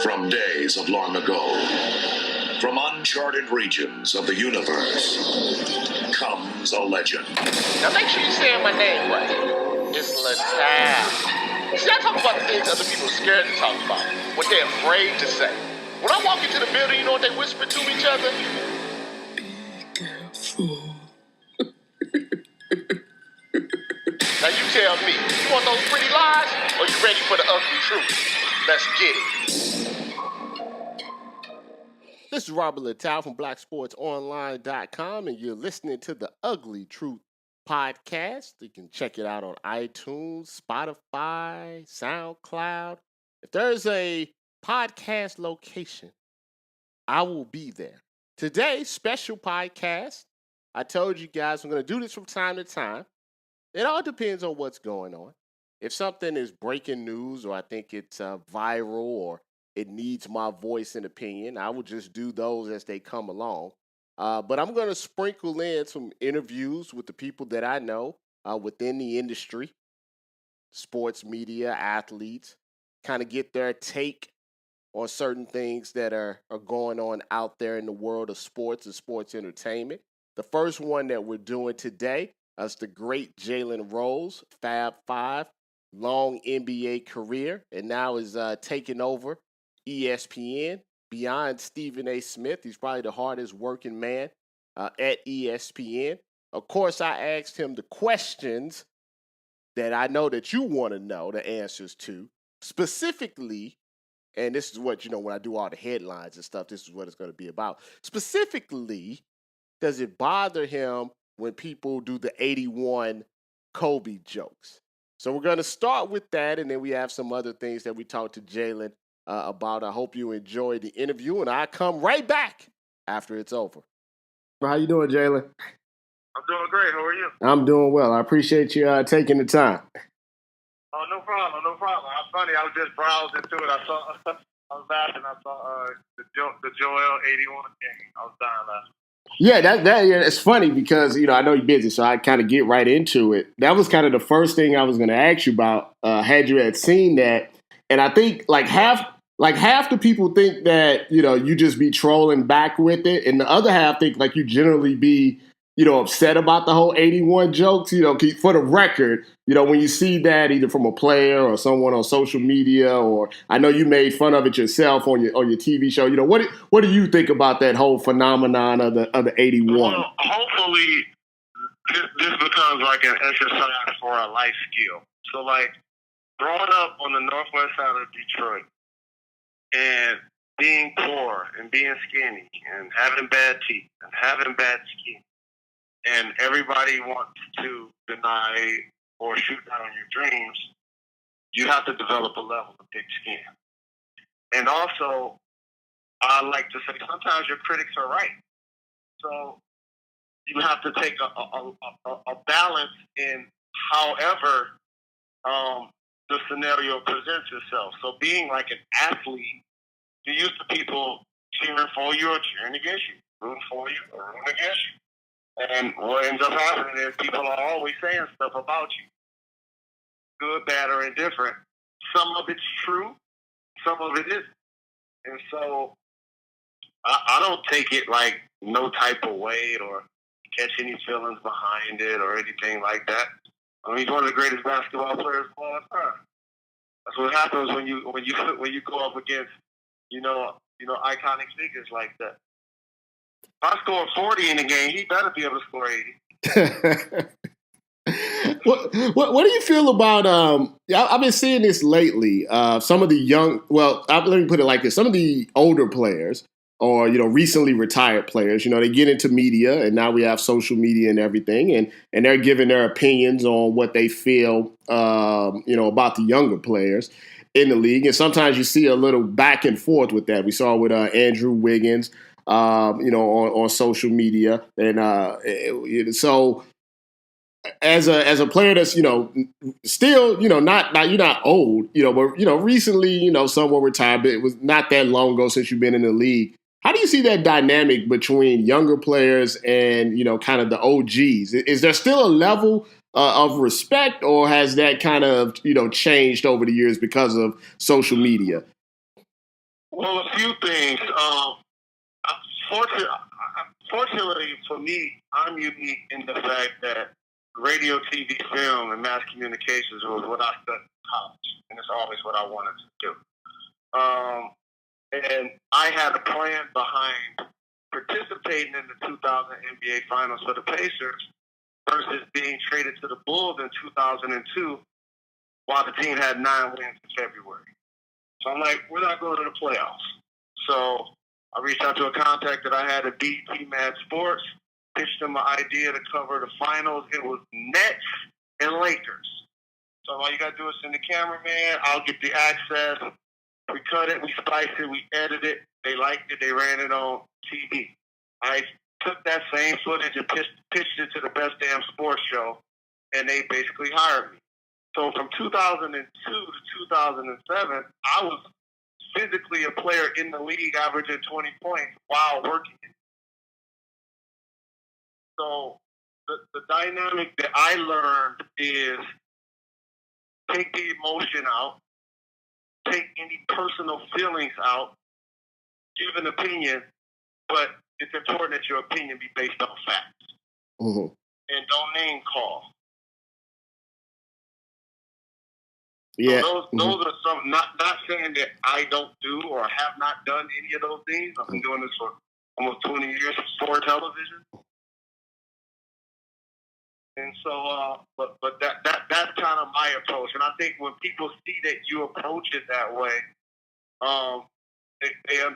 From days of long ago, from uncharted regions of the universe, comes a legend. Now make sure you say my name right. It's Littal. See, I talk about the things other people are scared to talk about, what they're afraid to say. When I walk into the building, you know what they whisper to each other? Be careful. Now you tell me, you want those pretty lies, or you ready for the ugly truth? Let's get it. This is Robert Littal from BlackSportsOnline.com, and you're listening to the Ugly Truth podcast. You can check it out on iTunes, Spotify, SoundCloud. If there's a podcast location, I will be there. Today, special podcast. I told you guys I'm going to do this from time to time. It all depends on what's going on. If something is breaking news or I think it's viral or it needs my voice and opinion, I will just do those as they come along. But I'm going to sprinkle in some interviews with the people that I know within the industry, sports media, athletes, kind of get their take on certain things that are going on out there in the world of sports and sports entertainment. The first one that we're doing today is the great Jalen Rose, Fab Five, long NBA career, and now is taking over ESPN. Beyond Stephen A. Smith, he's probably the hardest working man at ESPN. Of course, I asked him the questions that I know that you want to know the answers to. Specifically, and this is what, when I do all the headlines and stuff, this is what it's going to be about. Specifically, does it bother him when people do the 81 Kobe jokes? So we're going to start with that, and then we have some other things that we talked to Jalen about. I hope you enjoy the interview, and I'll come right back after it's over. How you doing, Jalen? I'm doing great. How are you? I'm doing well. I appreciate you taking the time. Oh, no problem. I'm funny. I was just browsing through it. I was laughing. I saw the Joel 81 game. I was dying laughing. Yeah, it's funny because, I know you're busy, so I kind of get right into it. That was kind of the first thing I was going to ask you about, had you had seen that. And I think half the people think that, you just be trolling back with it. And the other half think you generally be, upset about the whole 81 jokes. For the record, when you see that either from a player or someone on social media, or I know you made fun of it yourself on your TV show, what do you think about that whole phenomenon of the 81? Well, hopefully this becomes like an exercise for a life skill. So growing up on the northwest side of Detroit and being poor and being skinny and having bad teeth and having bad skin, and everybody wants to deny or shoot down your dreams, you have to develop a level of thick skin. And also, I like to say sometimes your critics are right. So you have to take a balance in however the scenario presents itself. So being like an athlete, you're used to people cheering for you or cheering against you, rooting for you or rooting against you. And what ends up happening is people are always saying stuff about you, good, bad, or indifferent. Some of it's true, some of it isn't. And so I don't take it like no type of weight or catch any feelings behind it or anything like that. I mean, he's one of the greatest basketball players of all time. That's what happens when you go up against iconic figures like that. If I score 40 in the game, he better be able to score 80. What do you feel about? I've been seeing this lately. Some of the let me put it like this: some of the older players, or recently retired players, they get into media, and now we have social media and everything, and they're giving their opinions on what they feel, about the younger players in the league, and sometimes you see a little back and forth with that. We saw with Andrew Wiggins. On social media. And so as a player that's, still, not you're not old, but, recently, someone retired, but it was not that long ago since you've been in the league. How do you see that dynamic between younger players and, kind of the OGs? Is there still a level of respect, or has that kind of, changed over the years because of social media? Well, a few things. Fortunately, fortunately for me, I'm unique in the fact that radio, TV, film, and mass communications was what I studied in college, and it's always what I wanted to do. And I had a plan behind participating in the 2000 NBA Finals for the Pacers versus being traded to the Bulls in 2002 while the team had 9 wins in February. So I'm like, we're not going to the playoffs. So I reached out to a contact that I had at BT Mad Sports, pitched them an idea to cover the finals. It was Nets and Lakers. So all you got to do is send the cameraman. I'll get the access. We cut it, we spliced it, we edited it. They liked it. They ran it on TV. I took that same footage and pitched it to the best damn sports show, and they basically hired me. So from 2002 to 2007, I was physically a player in the league averaging 20 points while working. So the dynamic that I learned is take the emotion out, take any personal feelings out, give an opinion, but it's important that your opinion be based on facts. Mm-hmm. And don't name call. Yeah. So those are some, not saying that I don't do or have not done any of those things. I've been doing this for almost 20 years for television. And so, but that's kind of my approach. And I think when people see that you approach it that way,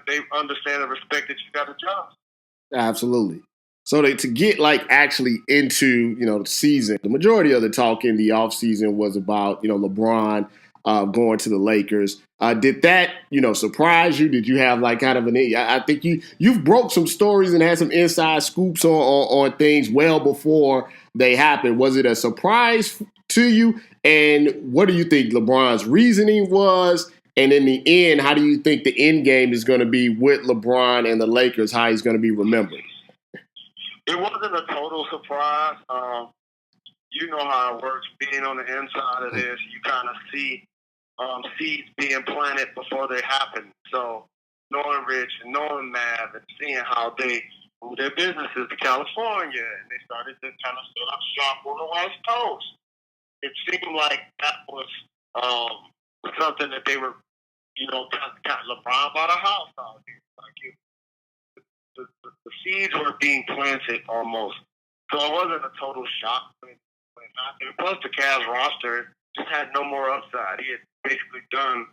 they understand and respect that you got a job. Absolutely. So to get like actually into, the season, the majority of the talk in the offseason was about, LeBron going to the Lakers. Did that, surprise you? Did you have like kind of I think you've broke some stories and had some inside scoops on things well before they happened. Was it a surprise to you? And what do you think LeBron's reasoning was? And in the end, how do you think the end game is going to be with LeBron and the Lakers, how he's going to be remembered? It wasn't a total surprise. You know how it works. Being on the inside of this, you kind of see seeds being planted before they happen. So knowing Rich and knowing Mav and seeing how they moved their businesses to California and they started to kind of set up shop on the West Coast. It seemed like that was something that they were, LeBron bought a house out here. Like the seeds were being planted almost. So it wasn't a total shock when it happened. Plus, the Cavs roster just had no more upside. He had basically done,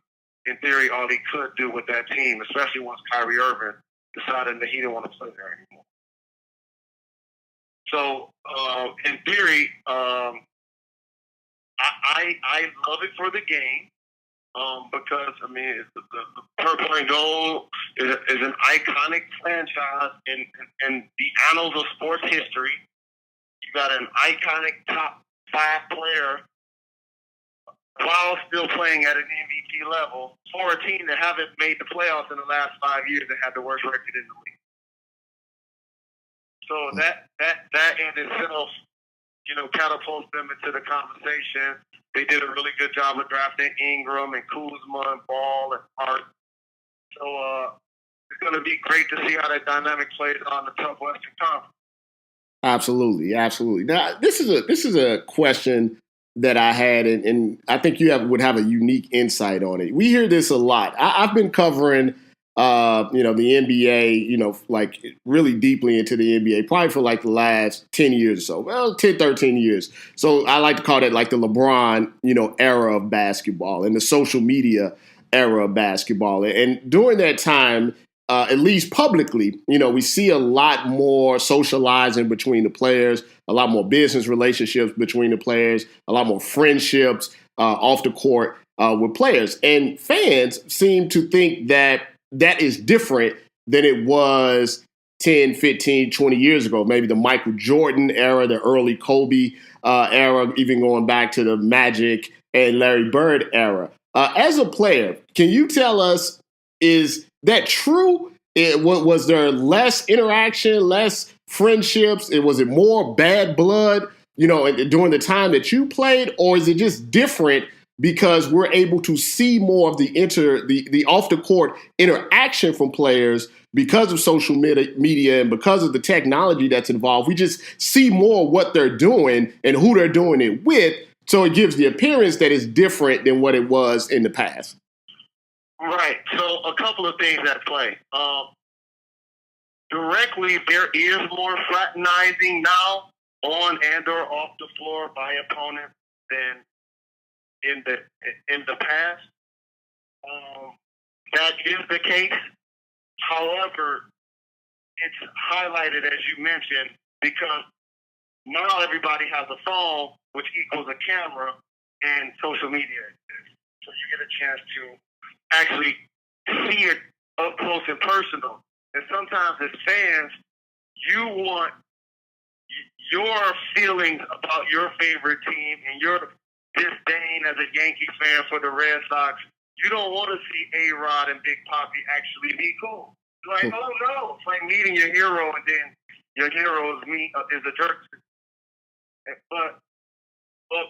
in theory, all he could do with that team, especially once Kyrie Irving decided that he didn't want to play there anymore. So, in theory, I love it for the game. Because the Purple and Gold is an iconic franchise in the annals of sports history. You got an iconic top 5 player while still playing at an MVP level for a team that haven't made the playoffs in the last 5 years and had the worst record in the league. So that in itself, catapults them into the conversation. They did a really good job of drafting Ingram and Kuzma and Ball and Hart. So it's going to be great to see how that dynamic plays on the tough Western Conference. Absolutely. Now, this is a question that I had, and I think you would have a unique insight on it. We hear this a lot. I've been covering, the NBA, like really deeply into the NBA, probably for like the last 10 years or so. Well, 10, 13 years. So I like to call that like the LeBron, era of basketball and the social media era of basketball. And during that time, at least publicly, we see a lot more socializing between the players, a lot more business relationships between the players, a lot more friendships off the court with players. And fans seem to think that is different than it was 10, 15, 20 years ago. Maybe the Michael Jordan era, the early Kobe era, even going back to the Magic and Larry Bird era. As a player, can you tell us, is that true? Was there less interaction, less friendships? Was it more bad blood, during the time that you played? Or is it just different because we're able to see more of the off the court interaction from players because of social media and because of the technology that's involved. We just see more of what they're doing and who they're doing it with. So it gives the appearance that it's different than what it was in the past. Right. So a couple of things at play. Directly, there is more fraternizing now on and or off the floor by opponents than in the past. That is the case. However, it's highlighted, as you mentioned, because now everybody has a phone, which equals a camera, and social media exists. So you get a chance to actually see it up close and personal. And sometimes as fans, you want your feelings about your favorite team and your disdain as a Yankee fan for the Red Sox. You don't want to see A-Rod and Big Papi actually be cool. It's like, oh no, it's like meeting your hero and then your hero is a jerk. But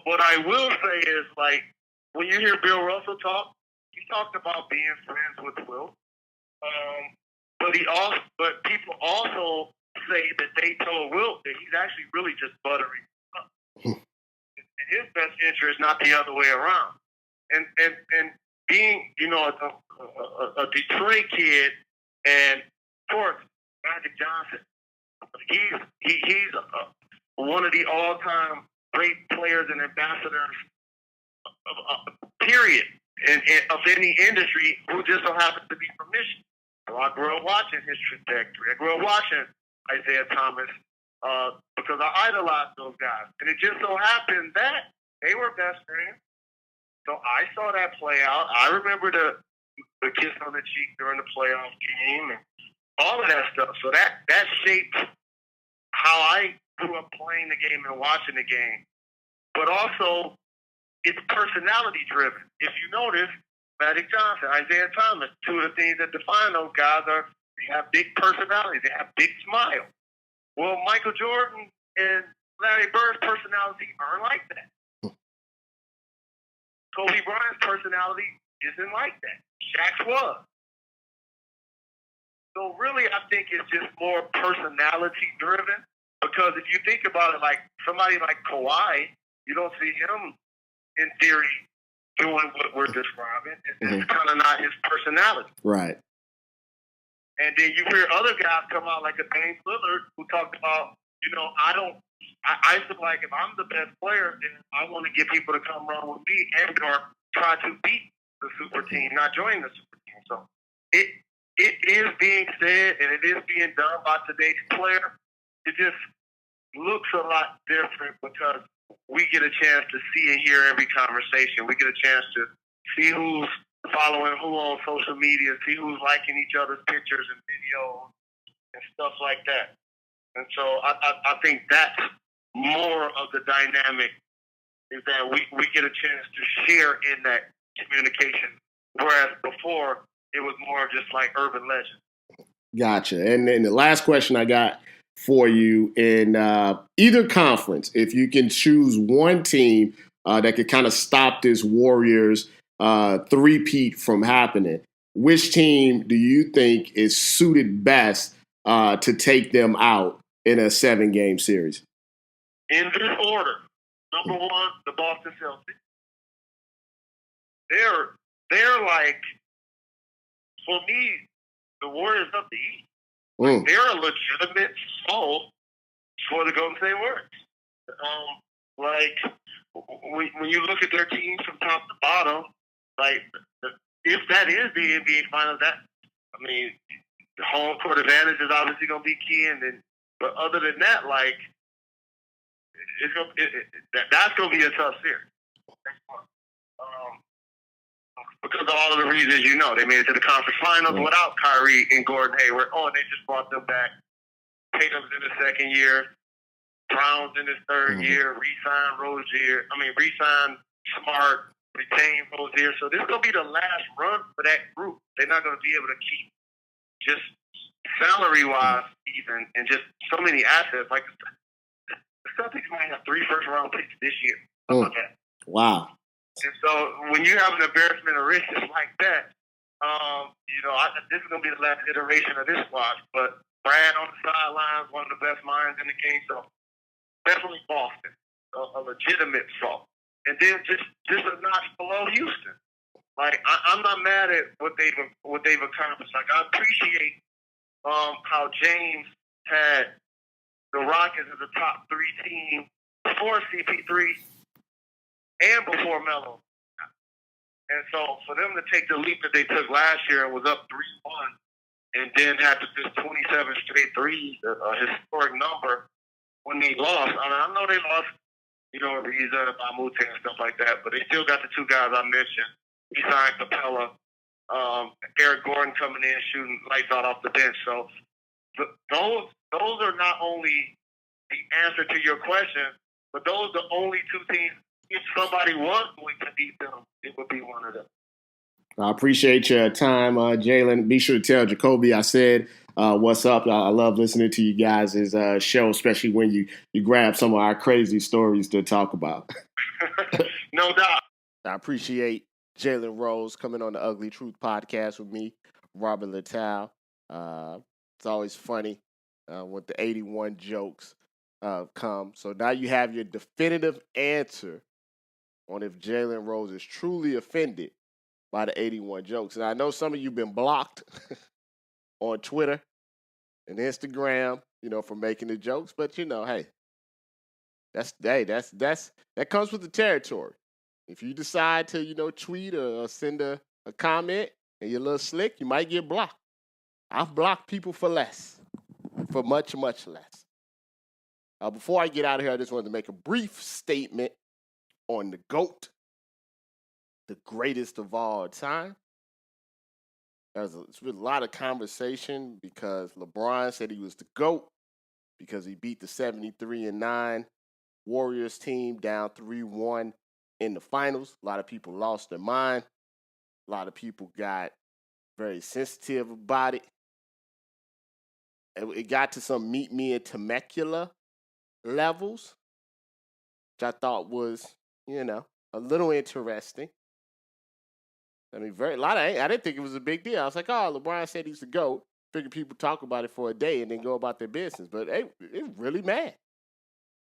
what I will say is, like, when you hear Bill Russell talk, he talked about being friends with Will. But people also say that they told Wilt that he's actually really just buttering up. In his best interest, not the other way around. And being, a Detroit kid, and of course, Magic Johnson, he's one of the all-time great players and ambassadors, period, of any industry, who just so happens to be from Michigan. So I grew up watching his trajectory. I grew up watching Isaiah Thomas because I idolized those guys. And it just so happened that they were best friends. So I saw that play out. I remember the kiss on the cheek during the playoff game and all of that stuff. So that shaped how I grew up playing the game and watching the game. But also, it's personality driven. If you notice, Magic Johnson, Isaiah Thomas, two of the things that define those guys are they have big personalities, they have big smiles. Well, Michael Jordan and Larry Bird's personality aren't like that. Kobe Bryant's personality isn't like that. Shaq's was. So really, I think it's just more personality driven, because if you think about it, like somebody like Kawhi, you don't see him in theory doing what we're describing. It's kind of not his personality. Right. And then you hear other guys come out like a Dame Lillard who talked about, I feel like if I'm the best player, then I want to get people to come run with me and or try to beat the super team, not join the super team. So it is being said and it is being done by today's player. It just looks a lot different because we get a chance to see and hear every conversation. We get a chance to see who's following who on social media, see who's liking each other's pictures and videos and stuff like that. And so I think that's more of the dynamic, is that we get a chance to share in that communication, whereas before it was more just like urban legend. Gotcha. And then the last question I got for you, in either conference, if you can choose one team that could kind of stop this Warriors three-peat from happening, which team do you think is suited best to take them out in a 7-game series? In this order, number one, the Boston Celtics. They're like, for me, the Warriors of the East. They're a legitimate foe for the Golden State Warriors. When you look at their teams from top to bottom, like, if that is the NBA Finals, the home court advantage is obviously going to be key. But other than that, like, that's going to be a tough series. Because of all of the reasons they made it to the conference finals without Kyrie and Gordon Hayward. Oh, and they just brought them back. Tatum's in his second year. Brown's in his third year. Re-signed Rozier. Re-signed Smart. Retained Rozier. So this is going to be the last run for that group. They're not going to be able to keep, just salary-wise even, and just so many assets. Like, the Celtics might have 3 first-round picks this year. Like that. Wow. And so when you have an embarrassment of riches like that, this is going to be the last iteration of this squad. But Brad on the sidelines, one of the best minds in the game. So definitely Boston, a legitimate fault. And then just a notch below Houston. Like I'm not mad at what they've accomplished. Like I appreciate how James had the Rockets as a top 3 team before CP3 and before Melo. And so for them to take the leap that they took last year and was up 3-1 and then had to just 27 straight threes, a historic number when they lost. I know they lost, Ariza, Bamute and stuff like that, but they still got the 2 guys I mentioned. He signed Capella, Eric Gordon coming in shooting lights out off the bench. So those are not only the answer to your question, but those are the only 2 teams. If somebody was going to beat them, it would be one of them. I appreciate your time, Jalen. Be sure to tell Jacoby I said what's up. I love listening to you guys' show, especially when you grab some of our crazy stories to talk about. No doubt. I appreciate Jalen Rose coming on the Ugly Truth podcast with me, Robert Littal. It's always funny when the 81 jokes come. So now you have your definitive answer on if Jalen Rose is truly offended by the 81 jokes. And I know some of you been blocked on Twitter and Instagram, for making the jokes. But hey, that comes with the territory. If you decide to, tweet or send a comment and you're a little slick, you might get blocked. I've blocked people for less, for much, much less. Before I get out of here, I just wanted to make a brief statement on the GOAT, the greatest of all time. It's been a lot of conversation because LeBron said he was the GOAT because he beat the 73-9 Warriors team down 3-1 in the finals. A lot of people lost their mind. A lot of people got very sensitive about it. It got to some meet me in Temecula levels, which I thought was, a little interesting. I mean, I didn't think it was a big deal. I was like, oh, LeBron said he's the GOAT. Figured people talk about it for a day and then go about their business. But they really mad.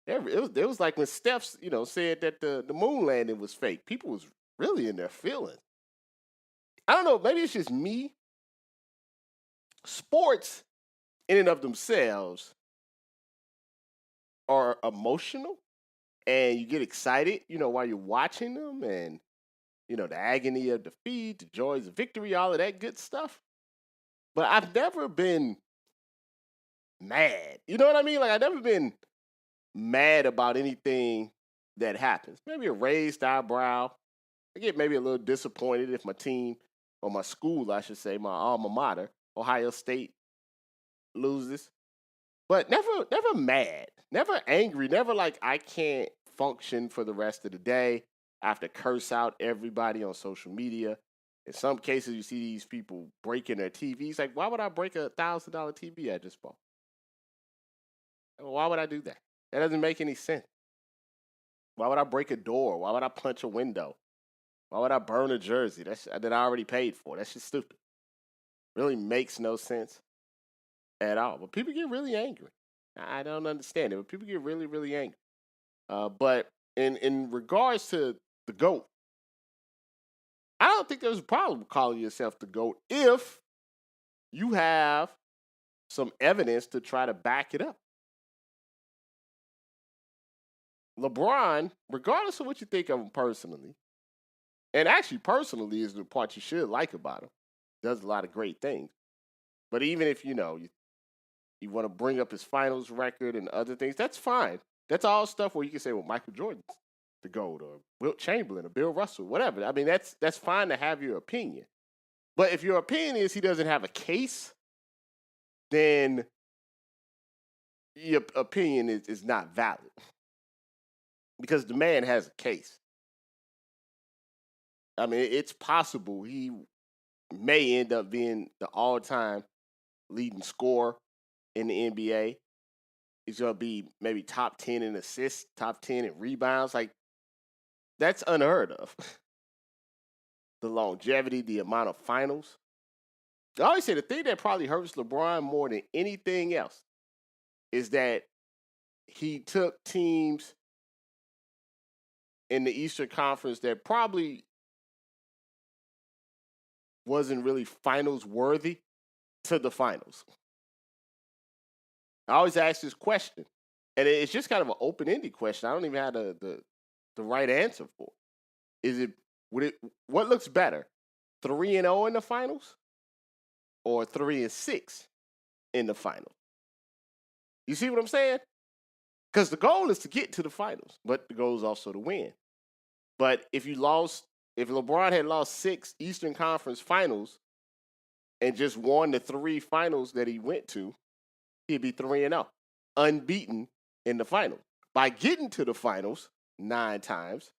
It was like when Steph, said that the moon landing was fake. People was really in their feelings. I don't know. Maybe it's just me. Sports, in and of themselves, are emotional. And you get excited, while you're watching them. And, the agony of defeat, the joys of victory, all of that good stuff. But I've never been mad. You know what I mean? Like, I've never been mad about anything that happens. Maybe a raised eyebrow. I get maybe a little disappointed if my team, or my school, I should say, my alma mater, Ohio State, loses. But never mad, never angry, never like I can't function for the rest of the day. I have to curse out everybody on social media. In some cases, you see these people breaking their TVs. Like, why would I break a $1,000 TV I just bought? Why would I do that? That doesn't make any sense. Why would I break a door? Why would I punch a window? Why would I burn a jersey that I already paid for? That's just stupid. Really makes no sense at all. But people get really angry. I don't understand it, but people get really, really angry. But in regards to the GOAT, I don't think there's a problem with calling yourself the GOAT if you have some evidence to try to back it up. LeBron, regardless of what you think of him personally, and actually personally is the part you should like about him, does a lot of great things. But even if, you want to bring up his finals record and other things, that's fine. That's all stuff where you can say, well, Michael Jordan's the GOAT, or Wilt Chamberlain, or Bill Russell, whatever. I mean, that's fine to have your opinion. But if your opinion is he doesn't have a case, then your opinion is not valid. Because the man has a case. I mean, it's possible he may end up being the all-time leading scorer in the NBA. He's going to be maybe top 10 in assists, top 10 in rebounds. Like, that's unheard of. the longevity, the amount of finals. I always say the thing that probably hurts LeBron more than anything else is that he took teams in the Eastern Conference that probably wasn't really finals worthy to the finals. I always ask this question, and it's just kind of an open-ended question. I don't even have the right answer for it. What looks better, 3-0 in the finals or 3-6 in the finals? You see what I'm saying? Because the goal is to get to the finals, but the goal is also to win. But if LeBron had lost 6 Eastern Conference finals and just won the 3 finals that he went to, he'd be 3-0, unbeaten in the finals. By getting to the finals 9 times,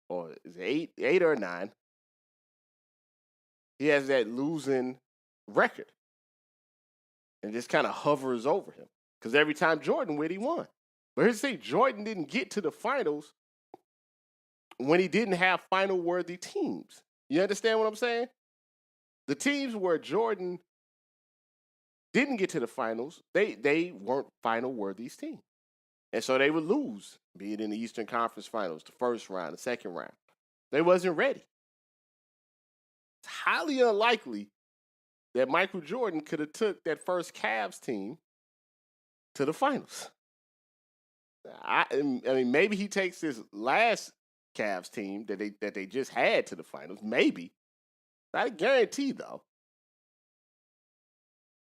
or is it 8 or 9, he has that losing record and just kind of hovers over him. Because every time Jordan went, he won. But here's the thing, Jordan didn't get to the finals when he didn't have final-worthy teams. You understand what I'm saying? The teams where Jordan didn't get to the finals, they weren't final-worthy teams. And so they would lose, be it in the Eastern Conference Finals, the first round, the second round. They wasn't ready. It's highly unlikely that Michael Jordan could have took that first Cavs team to the finals. I mean, maybe he takes this last Cavs team that they just had to the finals. Maybe. Not a guarantee, though.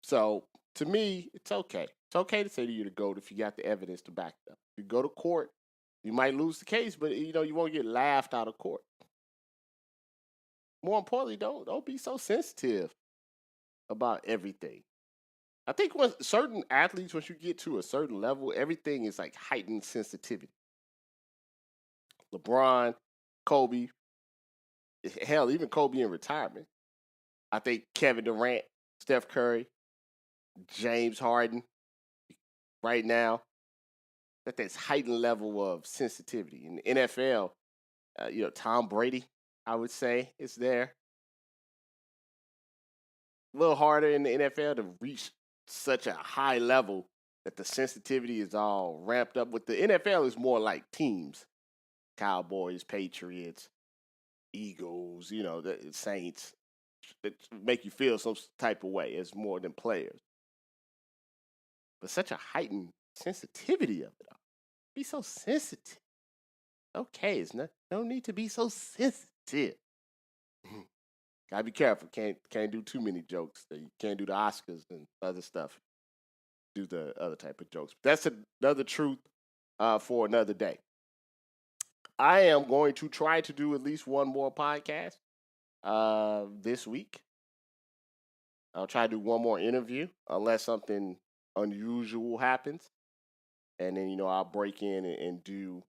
So, to me, it's okay. It's okay to say to you to go if you got the evidence to back it up. If you go to court, you might lose the case, but you won't get laughed out of court. More importantly, don't be so sensitive about everything. I think when certain athletes, once you get to a certain level, everything is like heightened sensitivity. LeBron, Kobe, hell, even Kobe in retirement. I think Kevin Durant, Steph Curry, James Harden, right now, at this heightened level of sensitivity. In the NFL, Tom Brady, I would say, is there. A little harder in the NFL to reach such a high level that the sensitivity is all ramped up. With the NFL, is more like teams. Cowboys, Patriots, Eagles, the Saints, that make you feel some type of way. It's more than players. But such a heightened sensitivity of it all. Be so sensitive. Okay, it's no need to be so sensitive. Gotta be careful. Can't do too many jokes. You can't do the Oscars and other stuff. Do the other type of jokes. But that's another truth for another day. I am going to try to do at least one more podcast this week. I'll try to do one more interview unless something unusual happens. And then, I'll break in and do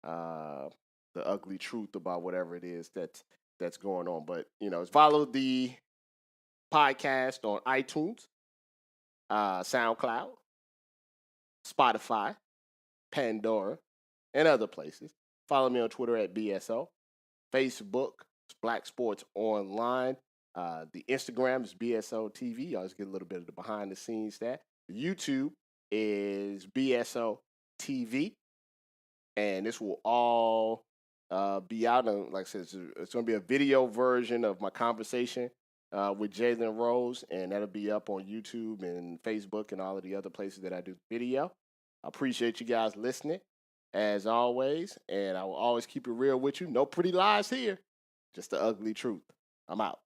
the ugly truth about whatever it is that's going on. But, follow the podcast on iTunes, SoundCloud, Spotify, Pandora, and other places. Follow me on Twitter at BSO. Facebook, Black Sports Online. The Instagram is BSO TV. You always get a little bit of the behind the scenes there. YouTube is BSO TV. And this will all be out. Like I said, it's going to be a video version of my conversation with Jalen Rose. And that'll be up on YouTube and Facebook and all of the other places that I do video. I appreciate you guys listening, as always. And I will always keep it real with you. No pretty lies here. Just the ugly truth. I'm out.